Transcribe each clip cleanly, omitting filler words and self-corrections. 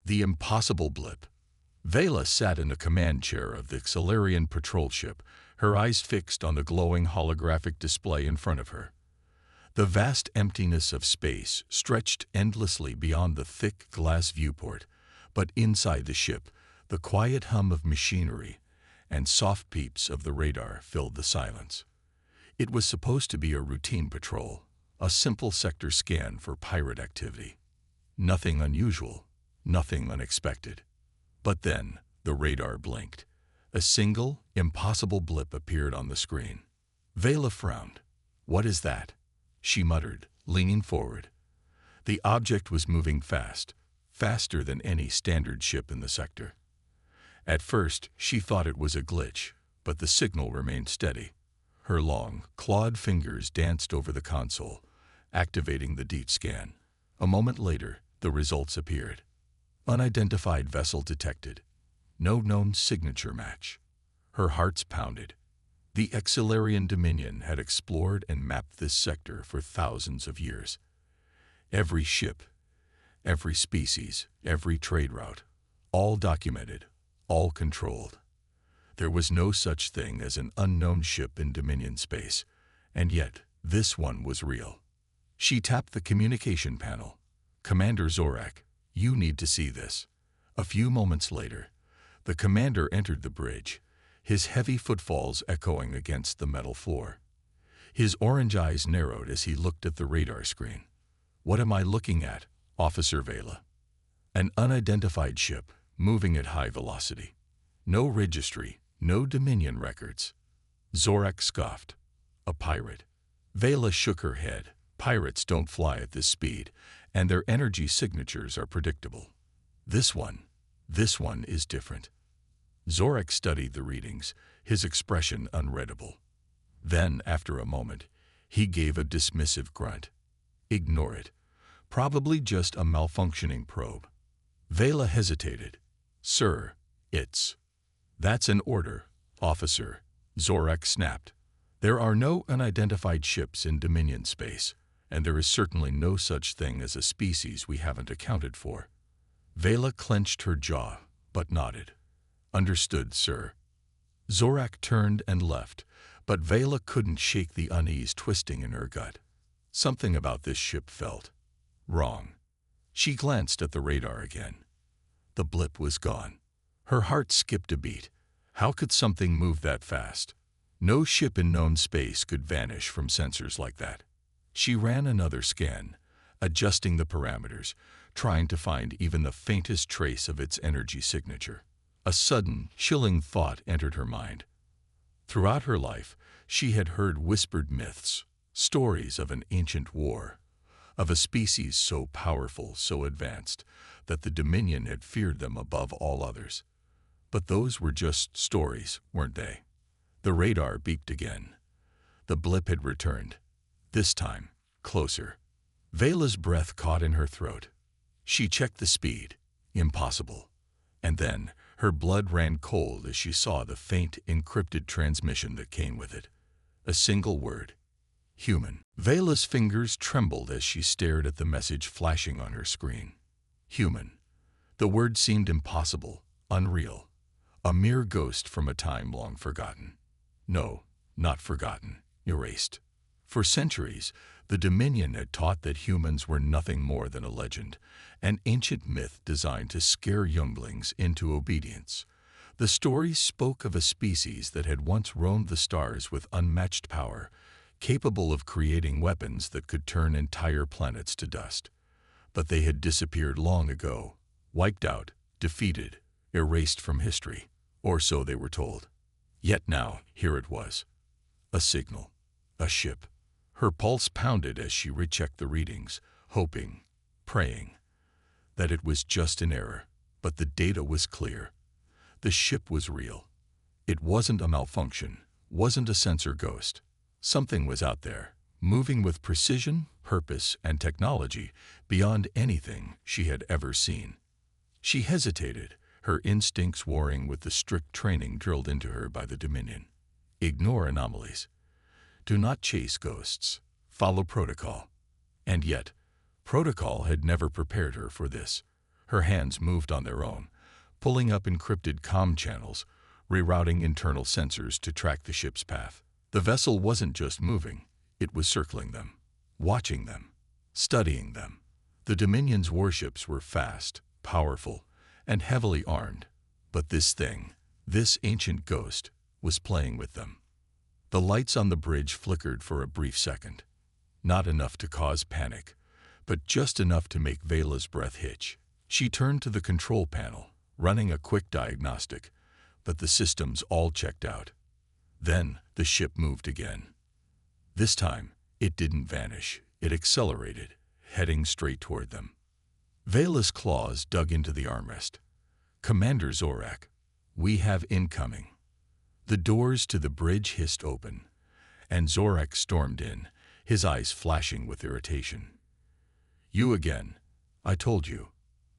The impossible blip. Vela sat in the command chair of the Xelarian patrol ship, her eyes fixed on the glowing holographic display in front of her. The vast emptiness of space stretched endlessly beyond the thick glass viewport, but inside the ship, the quiet hum of machinery and soft peeps of the radar filled the silence. It was supposed to be a routine patrol, a simple sector scan for pirate activity. Nothing unusual, nothing unexpected. But then, the radar blinked. A single, impossible blip appeared on the screen. Vela frowned. "What is that?" she muttered, leaning forward. The object was moving fast, faster than any standard ship in the sector. At first, she thought it was a glitch, but the signal remained steady. Her long, clawed fingers danced over the console, activating the deep scan. A moment later, the results appeared. Unidentified vessel detected. No known signature match. Her heart's pounded. The Xelarian Dominion had explored and mapped this sector for thousands of years. Every ship, every species, every trade route, all documented, all controlled. There was no such thing as an unknown ship in Dominion space, and yet this one was real. She tapped the communication panel. "Commander Zorak, you need to see this." A few moments later, the commander entered the bridge, his heavy footfalls echoing against the metal floor. His orange eyes narrowed as he looked at the radar screen. "What am I looking at, Officer Vela?" "An unidentified ship, moving at high velocity. No registry, no Dominion records." Zorak scoffed. "A pirate." Vela shook her head. "Pirates don't fly at this speed, and their energy signatures are predictable. This one is different." Zorak studied the readings, his expression unreadable. Then, after a moment, he gave a dismissive grunt. "Ignore it. Probably just a malfunctioning probe." Vela hesitated. "Sir, That's an order, officer," Zorak snapped. "There are no unidentified ships in Dominion space, and there is certainly no such thing as a species we haven't accounted for." Vela clenched her jaw, but nodded. "Understood, sir." Zorak turned and left, but Vela couldn't shake the unease twisting in her gut. Something about this ship felt wrong. She glanced at the radar again. The blip was gone. Her heart skipped a beat. How could something move that fast? No ship in known space could vanish from sensors like that. She ran another scan, adjusting the parameters, trying to find even the faintest trace of its energy signature. A sudden, chilling thought entered her mind. Throughout her life, she had heard whispered myths, stories of an ancient war, of a species so powerful, so advanced, that the Dominion had feared them above all others. But those were just stories, weren't they? The radar beeped again. The blip had returned. This time, closer. Vela's breath caught in her throat. She checked the speed. Impossible. And then, her blood ran cold as she saw the faint, encrypted transmission that came with it. A single word. Human. Vela's fingers trembled as she stared at the message flashing on her screen. Human. The word seemed impossible, unreal. A mere ghost from a time long forgotten. No, not forgotten. Erased. For centuries, the Dominion had taught that humans were nothing more than a legend, an ancient myth designed to scare younglings into obedience. The stories spoke of a species that had once roamed the stars with unmatched power, capable of creating weapons that could turn entire planets to dust. But they had disappeared long ago, wiped out, defeated, erased from history, or so they were told. Yet now, here it was. A signal. A ship. Her pulse pounded as she rechecked the readings, hoping, praying, that it was just an error. But the data was clear. The ship was real. It wasn't a malfunction, wasn't a sensor ghost. Something was out there, moving with precision, purpose, and technology beyond anything she had ever seen. She hesitated, her instincts warring with the strict training drilled into her by the Dominion. Ignore anomalies. Do not chase ghosts. Follow protocol. And yet, protocol had never prepared her for this. Her hands moved on their own, pulling up encrypted comm channels, rerouting internal sensors to track the ship's path. The vessel wasn't just moving, it was circling them, watching them, studying them. The Dominion's warships were fast, powerful, and heavily armed, but this thing, this ancient ghost, was playing with them. The lights on the bridge flickered for a brief second. Not enough to cause panic, but just enough to make Vela's breath hitch. She turned to the control panel, running a quick diagnostic, but the systems all checked out. Then the ship moved again. This time, it didn't vanish. It accelerated, heading straight toward them. Vela's claws dug into the armrest. "Commander Zorak, we have incoming." The doors to the bridge hissed open, and Zorak stormed in, his eyes flashing with irritation. "You again. I told you."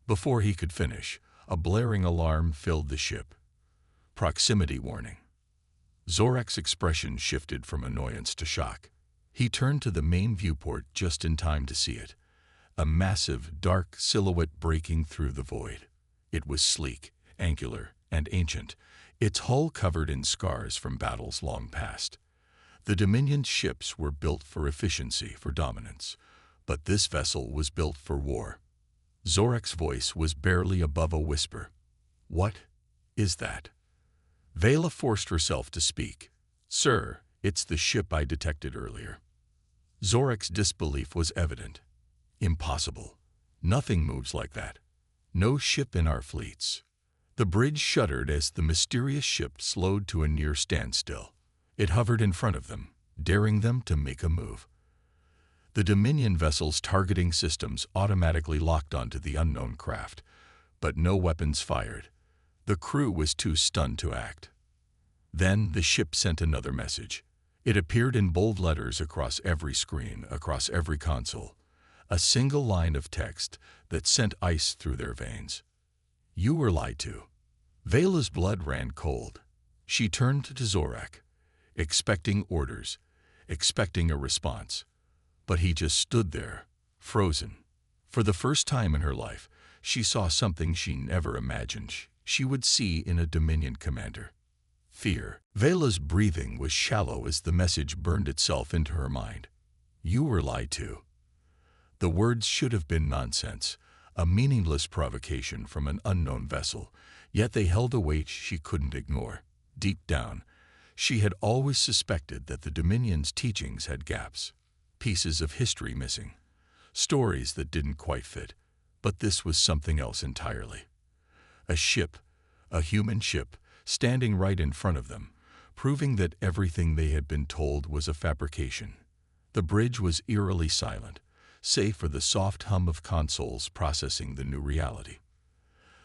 Before he could finish, a blaring alarm filled the ship. Proximity warning. Zorak's expression shifted from annoyance to shock. He turned to the main viewport just in time to see it, a massive, dark silhouette breaking through the void. It was sleek, angular, and ancient, its hull covered in scars from battles long past. The Dominion's ships were built for efficiency, for dominance, but this vessel was built for war. Zorak's voice was barely above a whisper. "What is that?" Vela forced herself to speak. "Sir, it's the ship I detected earlier." Zorak's disbelief was evident. "Impossible. Nothing moves like that. No ship in our fleets." The bridge shuddered as the mysterious ship slowed to a near standstill. It hovered in front of them, daring them to make a move. The Dominion vessel's targeting systems automatically locked onto the unknown craft, but no weapons fired. The crew was too stunned to act. Then the ship sent another message. It appeared in bold letters across every screen, across every console. A single line of text that sent ice through their veins. "You were lied to." Vela's blood ran cold. She turned to Zorak, expecting orders, expecting a response. But he just stood there, frozen. For the first time in her life, she saw something she never imagined she would see in a Dominion commander. Fear. Vela's breathing was shallow as the message burned itself into her mind. "You were lied to." The words should have been nonsense, a meaningless provocation from an unknown vessel, yet they held a weight she couldn't ignore. Deep down, she had always suspected that the Dominion's teachings had gaps, pieces of history missing, stories that didn't quite fit, but this was something else entirely. A ship, a human ship, standing right in front of them, proving that everything they had been told was a fabrication. The bridge was eerily silent, save for the soft hum of consoles processing the new reality.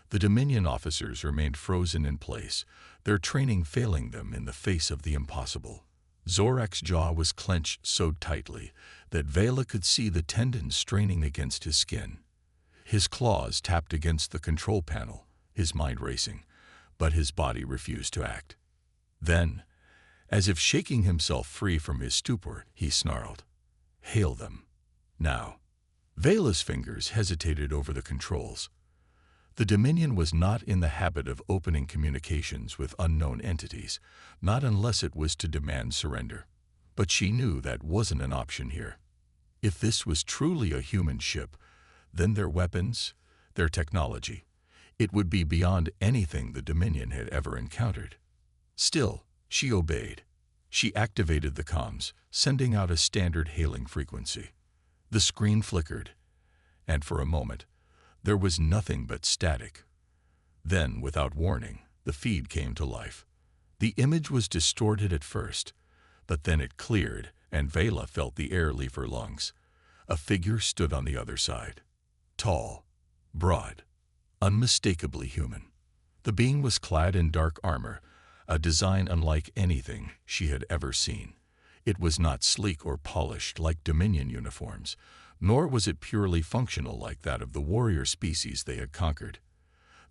The Dominion officers remained frozen in place, their training failing them in the face of the impossible. Zorak's jaw was clenched so tightly that Vela could see the tendons straining against his skin. His claws tapped against the control panel, his mind racing, but his body refused to act. Then, as if shaking himself free from his stupor, he snarled, "Hail them. Now." Vela's fingers hesitated over the controls. The Dominion was not in the habit of opening communications with unknown entities, not unless it was to demand surrender. But she knew that wasn't an option here. If this was truly a human ship, then their weapons, their technology, it would be beyond anything the Dominion had ever encountered. Still, she obeyed. She activated the comms, sending out a standard hailing frequency. The screen flickered, and for a moment, there was nothing but static. Then, without warning, the feed came to life. The image was distorted at first, but then it cleared, and Vela felt the air leave her lungs. A figure stood on the other side. Tall, broad, unmistakably human. The being was clad in dark armor, a design unlike anything she had ever seen. It was not sleek or polished like Dominion uniforms, nor was it purely functional like that of the warrior species they had conquered.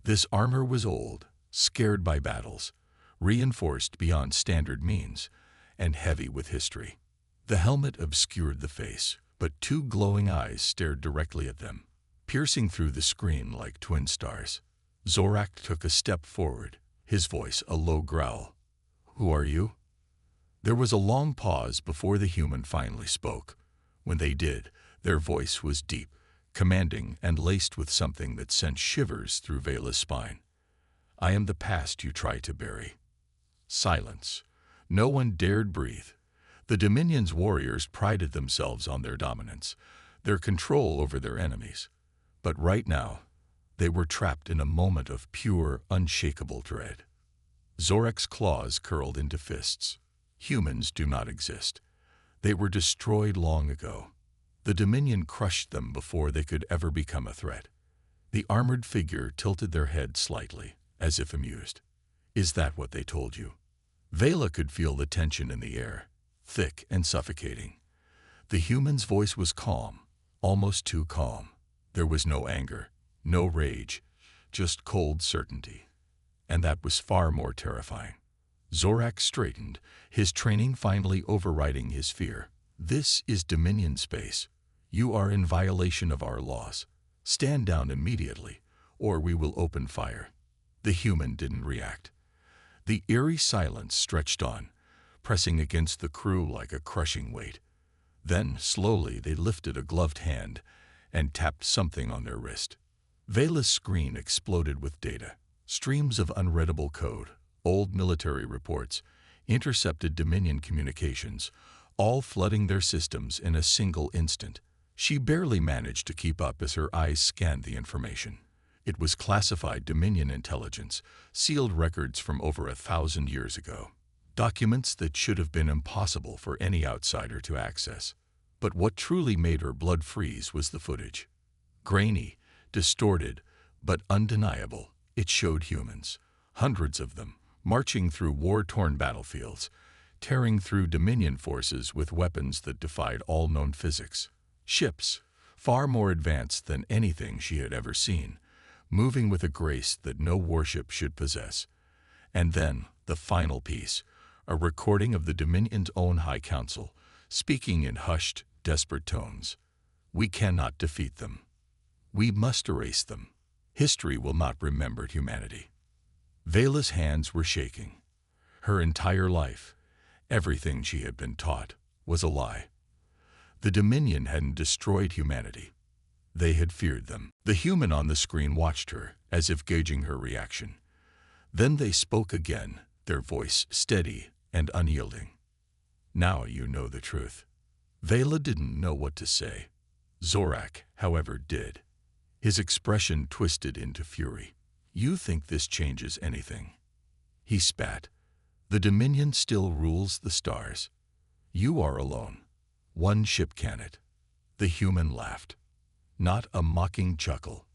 This armor was old, scarred by battles, reinforced beyond standard means, and heavy with history. The helmet obscured the face, but two glowing eyes stared directly at them. piercing through the screen like twin stars. Zorak took a step forward, his voice a low growl. "Who are you?" There was a long pause before the human finally spoke. When they did, their voice was deep, commanding, and laced with something that sent shivers through Vela's spine. "I am the past you try to bury." Silence. No one dared breathe. The Dominion's warriors prided themselves on their dominance, their control over their enemies. But right now, they were trapped in a moment of pure, unshakable dread. Zorak's claws curled into fists. Humans do not exist. They were destroyed long ago. The Dominion crushed them before they could ever become a threat. The armored figure tilted their head slightly, as if amused. "Is that what they told you?" Vela could feel the tension in the air, thick and suffocating. The human's voice was calm, almost too calm. There was no anger, no rage, just cold certainty. And that was far more terrifying. Zorak straightened, his training finally overriding his fear. "This is Dominion space. You are in violation of our laws. Stand down immediately, or we will open fire." The human didn't react. The eerie silence stretched on, pressing against the crew like a crushing weight. Then, slowly, they lifted a gloved hand and tapped something on their wrist. Vela's screen exploded with data. Streams of unreadable code, old military reports, intercepted Dominion communications, all flooding their systems in a single instant. She barely managed to keep up as her eyes scanned the information. It was classified Dominion intelligence, sealed records from over 1,000 years ago. Documents that should have been impossible for any outsider to access. But what truly made her blood freeze was the footage. Grainy, distorted, but undeniable, it showed humans, hundreds of them, marching through war-torn battlefields, tearing through Dominion forces with weapons that defied all known physics. Ships, far more advanced than anything she had ever seen, moving with a grace that no warship should possess. And then, the final piece, a recording of the Dominion's own High Council, speaking in hushed, desperate tones. "We cannot defeat them. We must erase them. History will not remember humanity." Vela's hands were shaking. Her entire life, everything she had been taught, was a lie. The Dominion hadn't destroyed humanity. They had feared them. The human on the screen watched her, as if gauging her reaction. Then they spoke again, their voice steady and unyielding. "Now you know the truth." Vela didn't know what to say. Zorak, however, did. His expression twisted into fury. "You think this changes anything?" He spat. "The Dominion still rules the stars. You are alone. One ship can it." The human laughed. Not a mocking chuckle,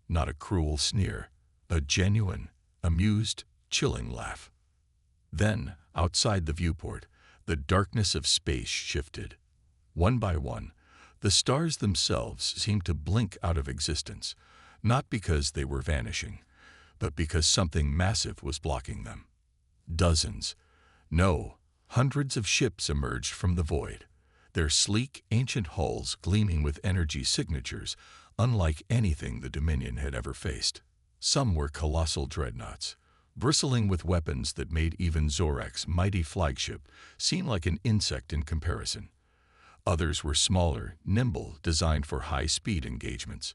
not a cruel sneer, a genuine, amused, chilling laugh. Then, outside the viewport, the darkness of space shifted. One by one, the stars themselves seemed to blink out of existence, not because they were vanishing, but because something massive was blocking them. Dozens, no, hundreds of ships emerged from the void, their sleek, ancient hulls gleaming with energy signatures unlike anything the Dominion had ever faced. Some were colossal dreadnoughts, bristling with weapons that made even Zorak's mighty flagship seem like an insect in comparison. Others were smaller, nimble, designed for high-speed engagements,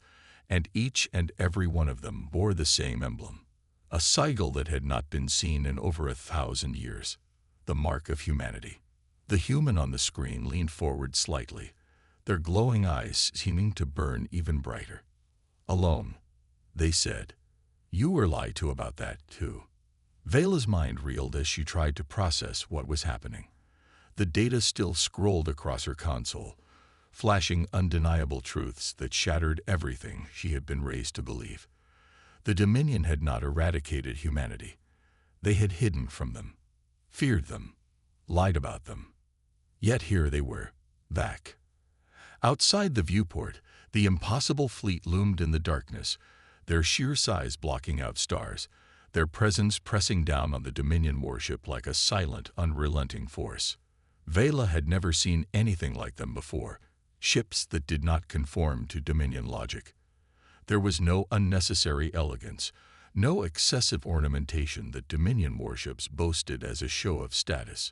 and each and every one of them bore the same emblem, a sigil that had not been seen in over 1,000 years, the mark of humanity. The human on the screen leaned forward slightly, their glowing eyes seeming to burn even brighter. "Alone," they said. "You were lied to about that, too." Vela's mind reeled as she tried to process what was happening. The data still scrolled across her console, flashing undeniable truths that shattered everything she had been raised to believe. The Dominion had not eradicated humanity. They had hidden from them, feared them, lied about them. Yet here they were, back. Outside the viewport, the impossible fleet loomed in the darkness, their sheer size blocking out stars, their presence pressing down on the Dominion warship like a silent, unrelenting force. Vela had never seen anything like them before, ships that did not conform to Dominion logic. There was no unnecessary elegance, no excessive ornamentation that Dominion warships boasted as a show of status.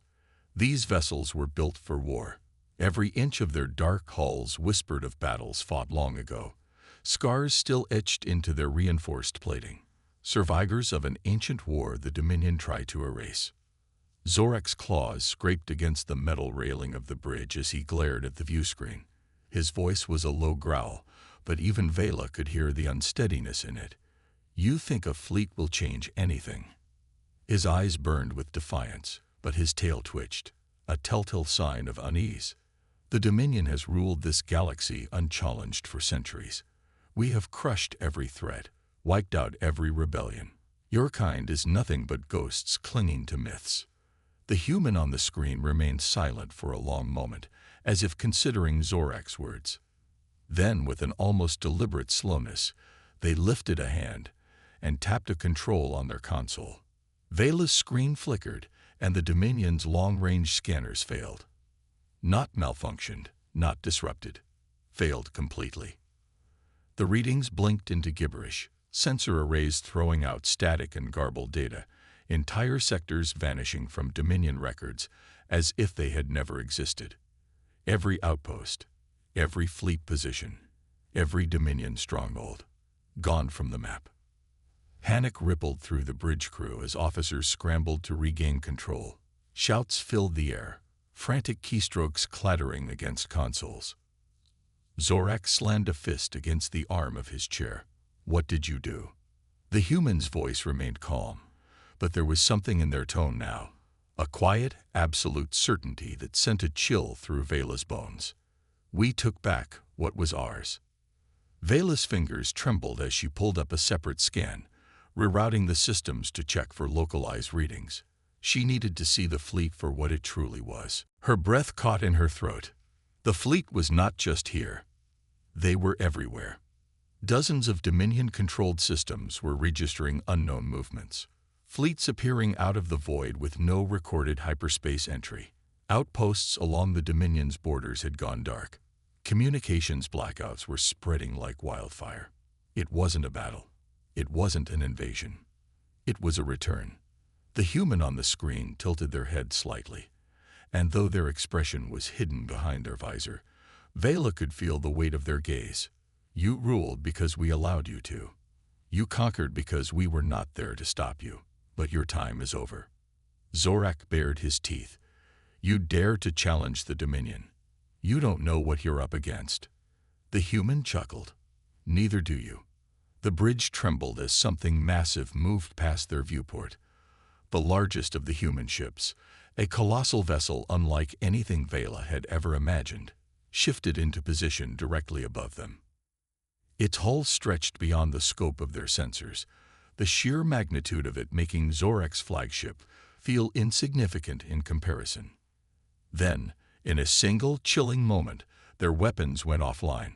These vessels were built for war. Every inch of their dark hulls whispered of battles fought long ago, scars still etched into their reinforced plating, survivors of an ancient war the Dominion tried to erase. Zorak's claws scraped against the metal railing of the bridge as he glared at the viewscreen. His voice was a low growl, but even Vela could hear the unsteadiness in it. "You think a fleet will change anything?" His eyes burned with defiance, but his tail twitched, a telltale sign of unease. "The Dominion has ruled this galaxy unchallenged for centuries. We have crushed every threat, wiped out every rebellion. Your kind is nothing but ghosts clinging to myths." The human on the screen remained silent for a long moment, as if considering Zorak's words. Then, with an almost deliberate slowness, they lifted a hand and tapped a control on their console. Vela's screen flickered, and the Dominion's long-range scanners failed. Not malfunctioned, not disrupted. Failed completely. The readings blinked into gibberish, sensor arrays throwing out static and garbled data, entire sectors vanishing from Dominion records as if they had never existed. Every outpost, every fleet position, every Dominion stronghold, gone from the map. Panic rippled through the bridge crew as officers scrambled to regain control. Shouts filled the air, frantic keystrokes clattering against consoles. Zorak slammed a fist against the arm of his chair. "What did you do?" The human's voice remained calm, but there was something in their tone now, a quiet, absolute certainty that sent a chill through Vela's bones. "We took back what was ours." Vela's fingers trembled as she pulled up a separate scan, rerouting the systems to check for localized readings. She needed to see the fleet for what it truly was. Her breath caught in her throat. The fleet was not just here. They were everywhere. Dozens of Dominion-controlled systems were registering unknown movements. Fleets appearing out of the void with no recorded hyperspace entry. Outposts along the Dominion's borders had gone dark. Communications blackouts were spreading like wildfire. It wasn't a battle. It wasn't an invasion. It was a return. The human on the screen tilted their head slightly, and though their expression was hidden behind their visor, Vela could feel the weight of their gaze. "You ruled because we allowed you to. You conquered because we were not there to stop you. But your time is over." Zorak bared his teeth. "You dare to challenge the Dominion. You don't know what you're up against." The human chuckled. "Neither do you." The bridge trembled as something massive moved past their viewport. The largest of the human ships, a colossal vessel unlike anything Vela had ever imagined, shifted into position directly above them. Its hull stretched beyond the scope of their sensors, the sheer magnitude of it making Zorak's flagship feel insignificant in comparison. Then, in a single chilling moment, their weapons went offline.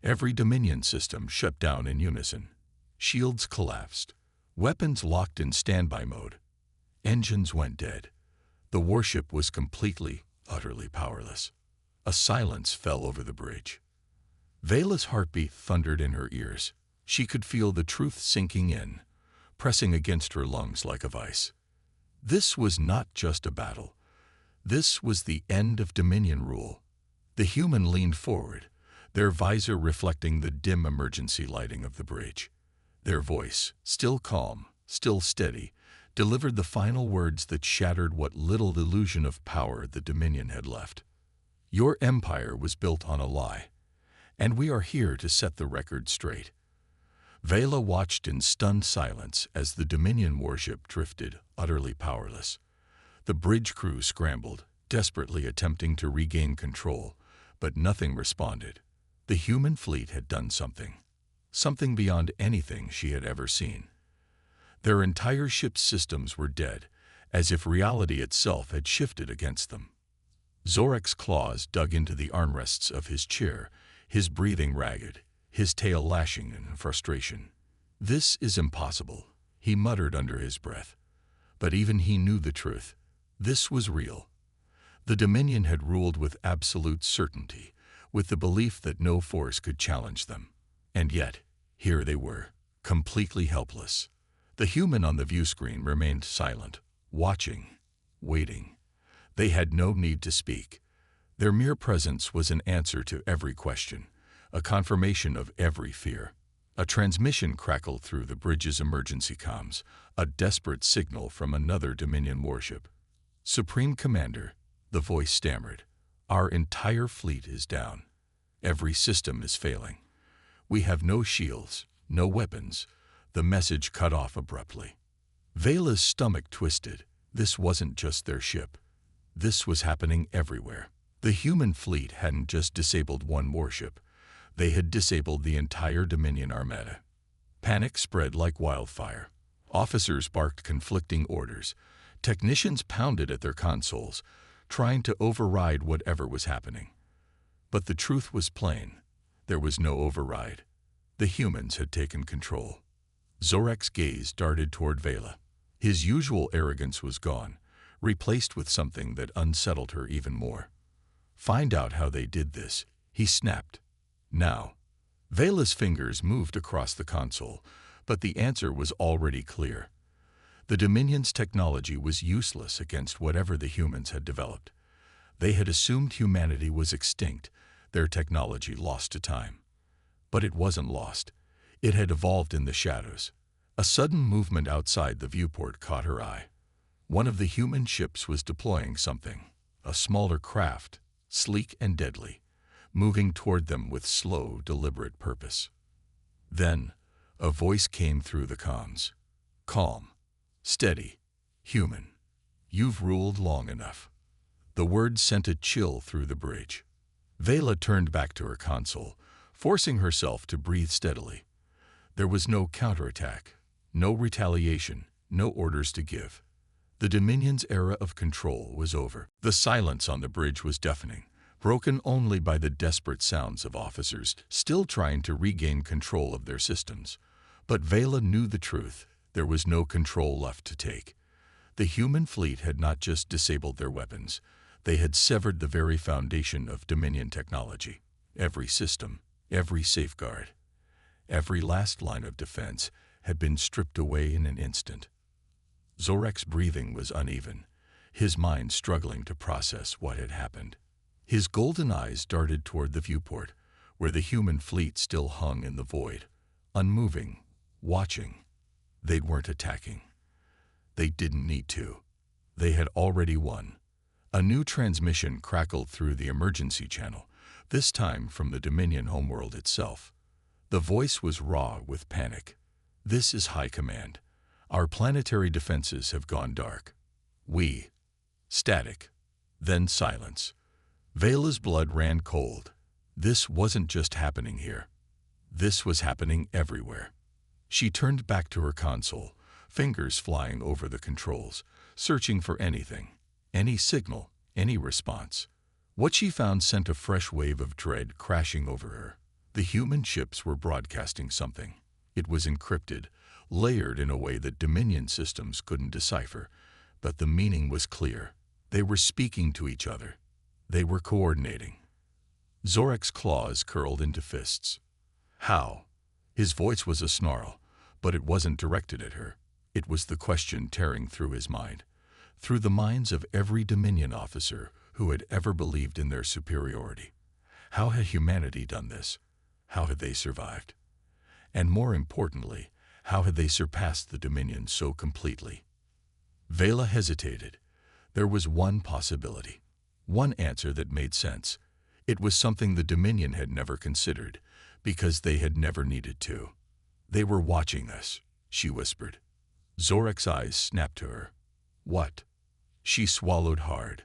Every Dominion system shut down in unison. Shields collapsed. Weapons locked in standby mode. Engines went dead. The warship was completely, utterly powerless. A silence fell over the bridge. Vela's heartbeat thundered in her ears. She could feel the truth sinking in, pressing against her lungs like a vice. This was not just a battle. This was the end of Dominion rule. The human leaned forward, their visor reflecting the dim emergency lighting of the bridge. Their voice, still calm, still steady, delivered the final words that shattered what little illusion of power the Dominion had left. "Your empire was built on a lie, and we are here to set the record straight." Vela watched in stunned silence as the Dominion warship drifted, utterly powerless. The bridge crew scrambled, desperately attempting to regain control, but nothing responded. The human fleet had done something beyond anything she had ever seen. Their entire ship's systems were dead, as if reality itself had shifted against them. Zorak's claws dug into the armrests of his chair, his breathing ragged, his tail lashing in frustration. "This is impossible," he muttered under his breath. But even he knew the truth. This was real. The Dominion had ruled with absolute certainty, with the belief that no force could challenge them. And yet, Here they were, completely helpless. The human on the view screen remained silent, watching, waiting. They had no need to speak. Their mere presence was an answer to every question, a confirmation of every fear. A transmission crackled through the bridge's emergency comms, a desperate signal from another Dominion warship. "Supreme Commander," the voice stammered, "our entire fleet is down. Every system is failing. We have no shields, no weapons." The message cut off abruptly. Vela's stomach twisted. This wasn't just their ship. This was happening everywhere. The human fleet hadn't just disabled one warship. They had disabled the entire Dominion armada. Panic spread like wildfire. Officers barked conflicting orders. Technicians pounded at their consoles, trying to override whatever was happening. But the truth was plain. There was no override. The humans had taken control. Zorek's gaze darted toward Vela. His usual arrogance was gone, replaced with something that unsettled her even more. "Find out how they did this," he snapped. "Now." Vela's fingers moved across the console, but the answer was already clear. The Dominion's technology was useless against whatever the humans had developed. They had assumed humanity was extinct, their technology lost to time. But it wasn't lost. It had evolved in the shadows. A sudden movement outside the viewport caught her eye. One of the human ships was deploying something, a smaller craft, sleek and deadly, moving toward them with slow, deliberate purpose. Then, a voice came through the comms. "Calm, steady, human. You've ruled long enough." The words sent a chill through the bridge. Vela turned back to her console, forcing herself to breathe steadily. There was no counterattack, no retaliation, no orders to give. The Dominion's era of control was over. The silence on the bridge was deafening, broken only by the desperate sounds of officers still trying to regain control of their systems. But Vela knew the truth. There was no control left to take. The human fleet had not just disabled their weapons. They had severed the very foundation of Dominion technology. Every system, every safeguard, every last line of defense had been stripped away in an instant. Zorek's breathing was uneven, his mind struggling to process what had happened. His golden eyes darted toward the viewport, where the human fleet still hung in the void, unmoving, watching. They weren't attacking. They didn't need to. They had already won. A new transmission crackled through the emergency channel, this time from the Dominion homeworld itself. The voice was raw with panic. "This is High Command. Our planetary defenses have gone dark." Static. Then silence. Vela's blood ran cold. This wasn't just happening here. This was happening everywhere. She turned back to her console, fingers flying over the controls, searching for anything, any signal, any response. What she found sent a fresh wave of dread crashing over her. The human ships were broadcasting something. It was encrypted, layered in a way that Dominion systems couldn't decipher, but the meaning was clear. They were speaking to each other. They were coordinating. Zorek's claws curled into fists. "How?" His voice was a snarl, but it wasn't directed at her. It was the question tearing through his mind, through the minds of every Dominion officer who had ever believed in their superiority. How had humanity done this? How had they survived? And more importantly, how had they surpassed the Dominion so completely? Vela hesitated. There was one possibility, one answer that made sense. It was something the Dominion had never considered, because they had never needed to. "They were watching us," she whispered. Zorek's eyes snapped to her. "What?" She swallowed hard.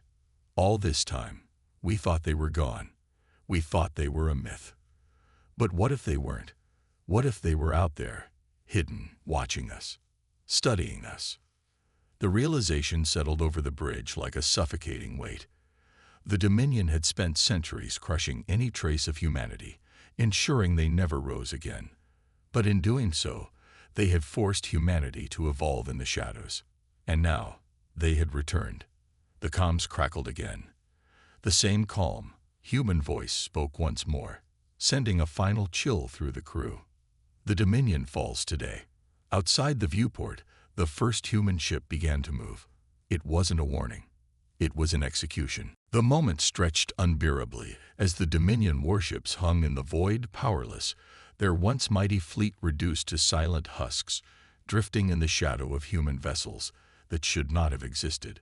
"All this time, we thought they were gone. We thought they were a myth. But what if they weren't? What if they were out there, hidden, watching us, studying us?" The realization settled over the bridge like a suffocating weight. The Dominion had spent centuries crushing any trace of humanity, ensuring they never rose again. But in doing so, they had forced humanity to evolve in the shadows. And now, they had returned. The comms crackled again. The same calm, human voice spoke once more, sending a final chill through the crew. The Dominion falls today. Outside the viewport, the first human ship began to move. It wasn't a warning. It was an execution. The moment stretched unbearably as the Dominion warships hung in the void, powerless, their once mighty fleet reduced to silent husks, drifting in the shadow of human vessels that should not have existed.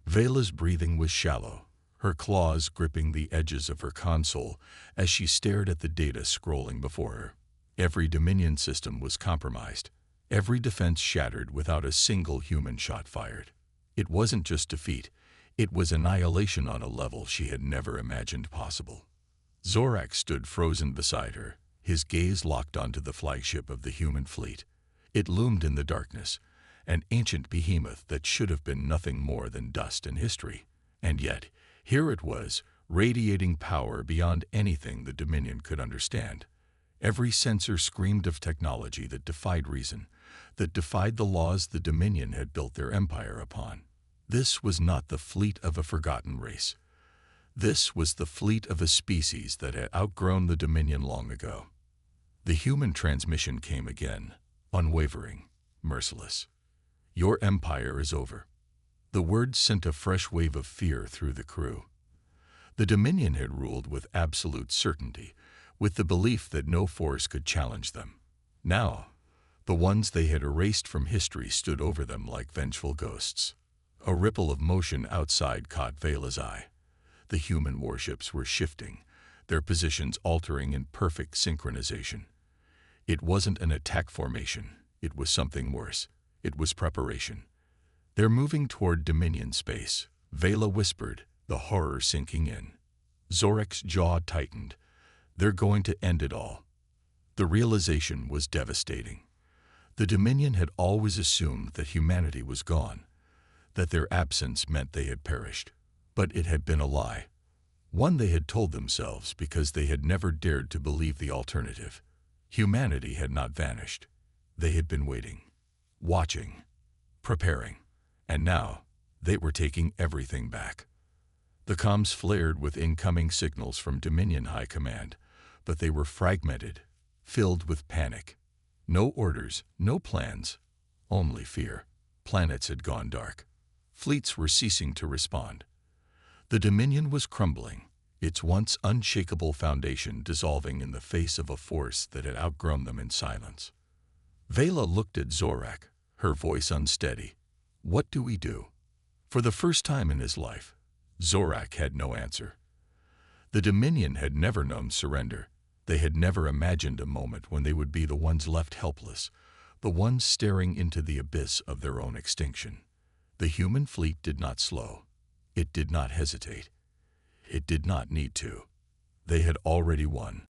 Vela's breathing was shallow, her claws gripping the edges of her console as she stared at the data scrolling before her. Every Dominion system was compromised, every defense shattered without a single human shot fired. It wasn't just defeat, it was annihilation on a level she had never imagined possible. Zorak stood frozen beside her, his gaze locked onto the flagship of the human fleet. It loomed in the darkness, an ancient behemoth that should have been nothing more than dust in history. And yet, here it was, radiating power beyond anything the Dominion could understand. Every sensor screamed of technology that defied reason, that defied the laws the Dominion had built their empire upon. This was not the fleet of a forgotten race. This was the fleet of a species that had outgrown the Dominion long ago. The human transmission came again, unwavering, merciless. "Your empire is over." The words sent a fresh wave of fear through the crew. The Dominion had ruled with absolute certainty, with the belief that no force could challenge them. Now, the ones they had erased from history stood over them like vengeful ghosts. A ripple of motion outside caught Vela's eye. The human warships were shifting, their positions altering in perfect synchronization. It wasn't an attack formation, it was something worse. It was preparation. "They're moving toward Dominion space," Vela whispered, the horror sinking in. Zorak's jaw tightened. "They're going to end it all." The realization was devastating. The Dominion had always assumed that humanity was gone, that their absence meant they had perished. But it had been a lie. One they had told themselves because they had never dared to believe the alternative. Humanity had not vanished. They had been waiting, watching, preparing, and now they were taking everything back. The comms flared with incoming signals from Dominion High Command, but they were fragmented, filled with panic. No orders, no plans, only fear. Planets had gone dark. Fleets were ceasing to respond. The Dominion was crumbling, its once unshakable foundation dissolving in the face of a force that had outgrown them in silence. Vela looked at Zorak, her voice unsteady. "What do we do?" For the first time in his life, Zorak had no answer. The Dominion had never known surrender. They had never imagined a moment when they would be the ones left helpless, the ones staring into the abyss of their own extinction. The human fleet did not slow. It did not hesitate. It did not need to. They had already won.